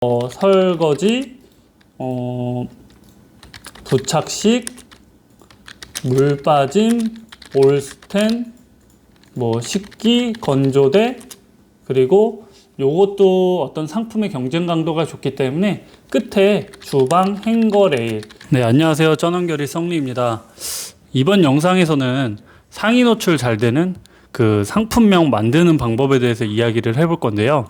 설거지, 부착식, 물 빠짐, 올스텐, 식기, 건조대, 그리고 요것도 어떤 상품의 경쟁 강도가 좋기 때문에 끝에 주방 행거 레일. 네, 안녕하세요. 쩐원결의 썽리입니다. 이번 영상에서는 상위 노출 잘 되는 그 상품명 만드는 방법에 대해서 이야기를 해볼 건데요.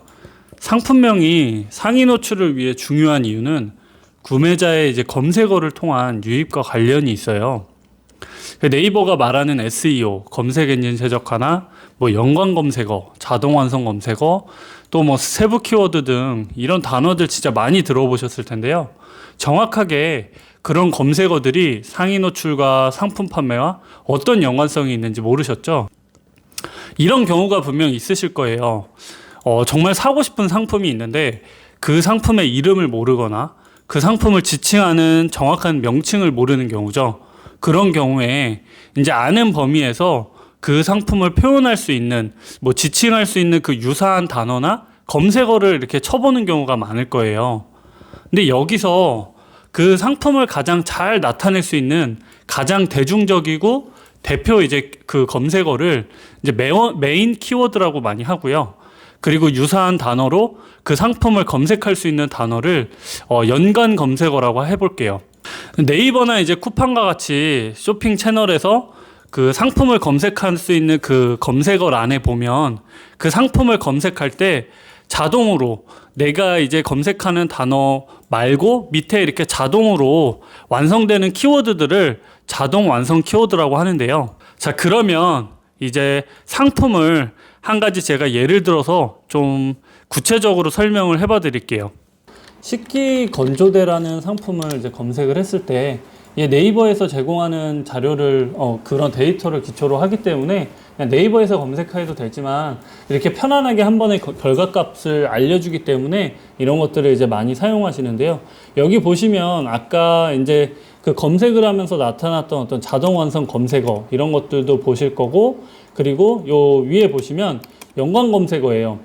상품명이 상위 노출을 위해 중요한 이유는 구매자의 이제 검색어를 통한 유입과 관련이 있어요. 네이버가 말하는 SEO, 검색 엔진 최적화나 연관 검색어, 자동 완성 검색어, 또 세부 키워드 등 이런 단어들 진짜 많이 들어보셨을 텐데요. 정확하게 그런 검색어들이 상위 노출과 상품 판매와 어떤 연관성이 있는지 모르셨죠? 이런 경우가 분명 있으실 거예요. 정말 사고 싶은 상품이 있는데 그 상품의 이름을 모르거나 그 상품을 지칭하는 정확한 명칭을 모르는 경우죠. 그런 경우에 이제 아는 범위에서 그 상품을 표현할 수 있는, 지칭할 수 있는 그 유사한 단어나 검색어를 이렇게 쳐보는 경우가 많을 거예요. 근데 여기서 그 상품을 가장 잘 나타낼 수 있는 가장 대중적이고 대표 이제 그 검색어를 이제 메인 키워드라고 많이 하고요. 그리고 유사한 단어로 그 상품을 검색할 수 있는 단어를 연관 검색어라고 해볼게요. 네이버나 이제 쿠팡과 같이 쇼핑 채널에서 그 상품을 검색할 수 있는 그 검색어란에 보면 그 상품을 검색할 때 자동으로 내가 이제 검색하는 단어 말고 밑에 이렇게 자동으로 완성되는 키워드들을 자동 완성 키워드라고 하는데요. 자, 그러면 이제 상품을 한 가지 제가 예를 들어서 좀 구체적으로 설명을 해봐 드릴게요. 식기 건조대라는 상품을 이제 검색을 했을 때 네이버에서 제공하는 자료를 그런 데이터를 기초로 하기 때문에 그냥 네이버에서 검색해도 되지만 이렇게 편안하게 한 번에 결과값을 알려주기 때문에 이런 것들을 이제 많이 사용하시는데요. 여기 보시면 아까 이제 그 검색을 하면서 나타났던 어떤 자동 완성 검색어 이런 것들도 보실 거고, 그리고 요 위에 보시면 연관 검색어예요.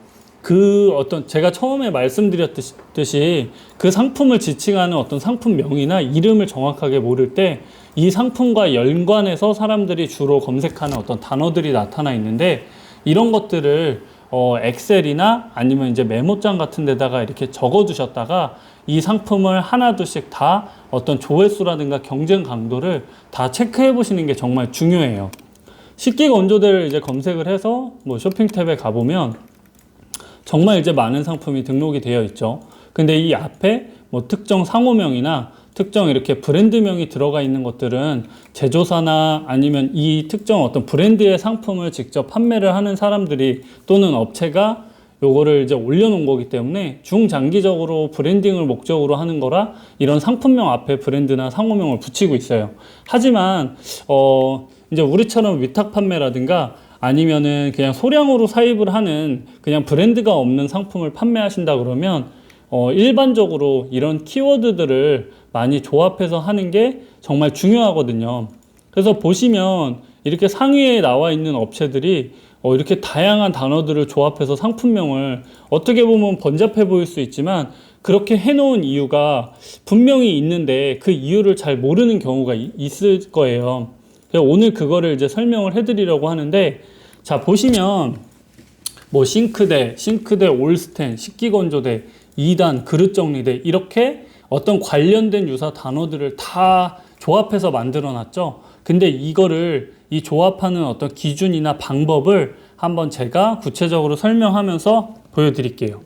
제가 처음에 말씀드렸듯이 그 상품을 지칭하는 어떤 상품명이나 이름을 정확하게 모를 때 이 상품과 연관해서 사람들이 주로 검색하는 어떤 단어들이 나타나 있는데, 이런 것들을 엑셀이나 아니면 이제 메모장 같은 데다가 이렇게 적어 두셨다가 이 상품을 하나둘씩 다 어떤 조회수라든가 경쟁 강도를 다 체크해 보시는 게 정말 중요해요. 식기 건조대를 이제 검색을 해서 쇼핑 탭에 가보면 정말 이제 많은 상품이 등록이 되어 있죠. 근데 이 앞에 특정 상호명이나 특정 이렇게 브랜드명이 들어가 있는 것들은 제조사나 아니면 이 특정 어떤 브랜드의 상품을 직접 판매를 하는 사람들이 또는 업체가 요거를 이제 올려놓은 거기 때문에 중장기적으로 브랜딩을 목적으로 하는 거라 이런 상품명 앞에 브랜드나 상호명을 붙이고 있어요. 하지만 이제 우리처럼 위탁 판매라든가 아니면은 그냥 소량으로 사입을 하는 그냥 브랜드가 없는 상품을 판매하신다 그러면 일반적으로 이런 키워드들을 많이 조합해서 하는 게 정말 중요하거든요. 그래서 보시면 이렇게 상위에 나와 있는 업체들이 이렇게 다양한 단어들을 조합해서 상품명을 어떻게 보면 번잡해 보일 수 있지만 그렇게 해놓은 이유가 분명히 있는데 그 이유를 잘 모르는 경우가 있을 거예요. 그래서 오늘 그거를 이제 설명을 해드리려고 하는데, 자, 보시면 싱크대, 올스텐, 식기건조대, 2단, 그릇 정리대 이렇게 어떤 관련된 유사 단어들을 다 조합해서 만들어 놨죠. 근데 이 조합하는 어떤 기준이나 방법을 한번 제가 구체적으로 설명하면서 보여드릴게요.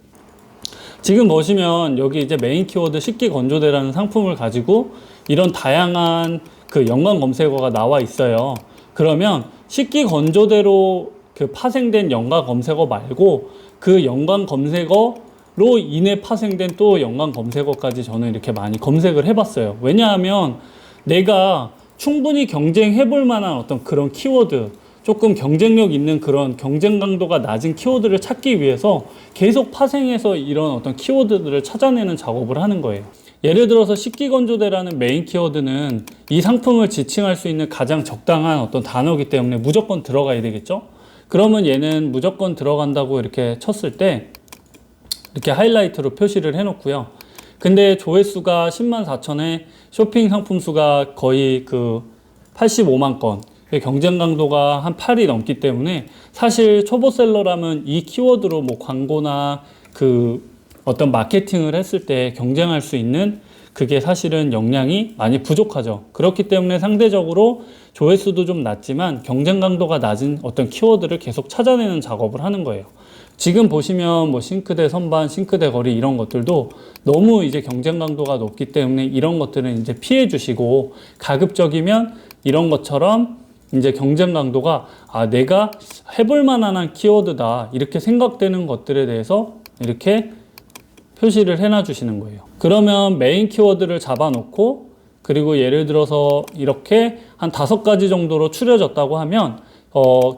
지금 보시면 여기 이제 메인 키워드 식기건조대라는 상품을 가지고 이런 다양한 그 연관 검색어가 나와 있어요. 그러면 식기건조대로 그 파생된 연관 검색어 말고 그 연관 검색어로 인해 파생된 또 연관 검색어까지 저는 이렇게 많이 검색을 해봤어요. 왜냐하면 내가 충분히 경쟁해 볼 만한 어떤 그런 키워드, 조금 경쟁력 있는 그런 경쟁 강도가 낮은 키워드를 찾기 위해서 계속 파생해서 이런 어떤 키워드들을 찾아내는 작업을 하는 거예요. 예를 들어서 식기건조대라는 메인 키워드는 이 상품을 지칭할 수 있는 가장 적당한 어떤 단어이기 때문에 무조건 들어가야 되겠죠? 그러면 얘는 무조건 들어간다고 이렇게 쳤을 때 이렇게 하이라이트로 표시를 해 놓고요. 근데 조회수가 10만 4천에 쇼핑 상품 수가 거의 그 85만 건, 경쟁 강도가 한 8이 넘기 때문에 사실 초보셀러라면 이 키워드로 뭐 광고나 그 어떤 마케팅을 했을 때 경쟁할 수 있는 그게 사실은 역량이 많이 부족하죠. 그렇기 때문에 상대적으로 조회수도 좀 낮지만 경쟁 강도가 낮은 어떤 키워드를 계속 찾아내는 작업을 하는 거예요. 지금 보시면 뭐 싱크대 선반, 싱크대 거리 이런 것들도 너무 이제 경쟁 강도가 높기 때문에 이런 것들은 이제 피해 주시고, 가급적이면 이런 것처럼 이제 경쟁 강도가 내가 해볼 만한 키워드다 이렇게 생각되는 것들에 대해서 이렇게 표시를 해놔 주시는 거예요. 그러면 메인 키워드를 잡아 놓고, 그리고 예를 들어서 이렇게 한 5가지 정도로 추려졌다고 하면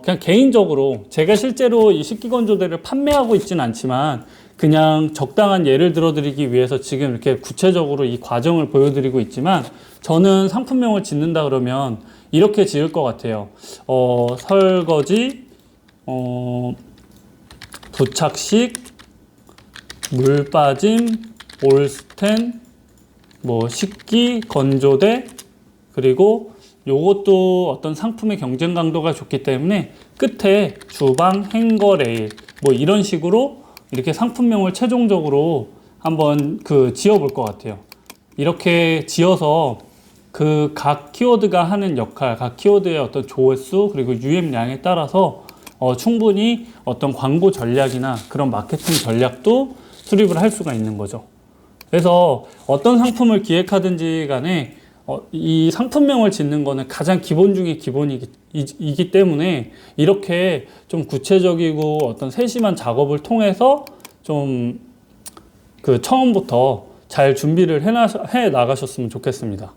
그냥 개인적으로 제가 실제로 이 식기건조대를 판매하고 있지는 않지만 그냥 적당한 예를 들어드리기 위해서 지금 이렇게 구체적으로 이 과정을 보여드리고 있지만, 저는 상품명을 짓는다 그러면 이렇게 지을 것 같아요. 설거지, 부착식, 물 빠짐, 올스텐, 뭐 식기 건조대, 그리고 요것도 어떤 상품의 경쟁 강도가 좋기 때문에 끝에 주방 행거 레일 뭐 이런 식으로 이렇게 상품명을 최종적으로 한번 지어 볼 것 같아요. 이렇게 지어서 그 각 키워드가 하는 역할, 각 키워드의 어떤 조회수 그리고 유입량에 따라서 충분히 어떤 광고 전략이나 그런 마케팅 전략도 수립을 할 수가 있는 거죠. 그래서 어떤 상품을 기획하든지 간에 이 상품명을 짓는 거는 가장 기본 중에 기본이기 때문에 이렇게 좀 구체적이고 어떤 세심한 작업을 통해서 좀 처음부터 잘 준비를 해 나가셨으면 좋겠습니다.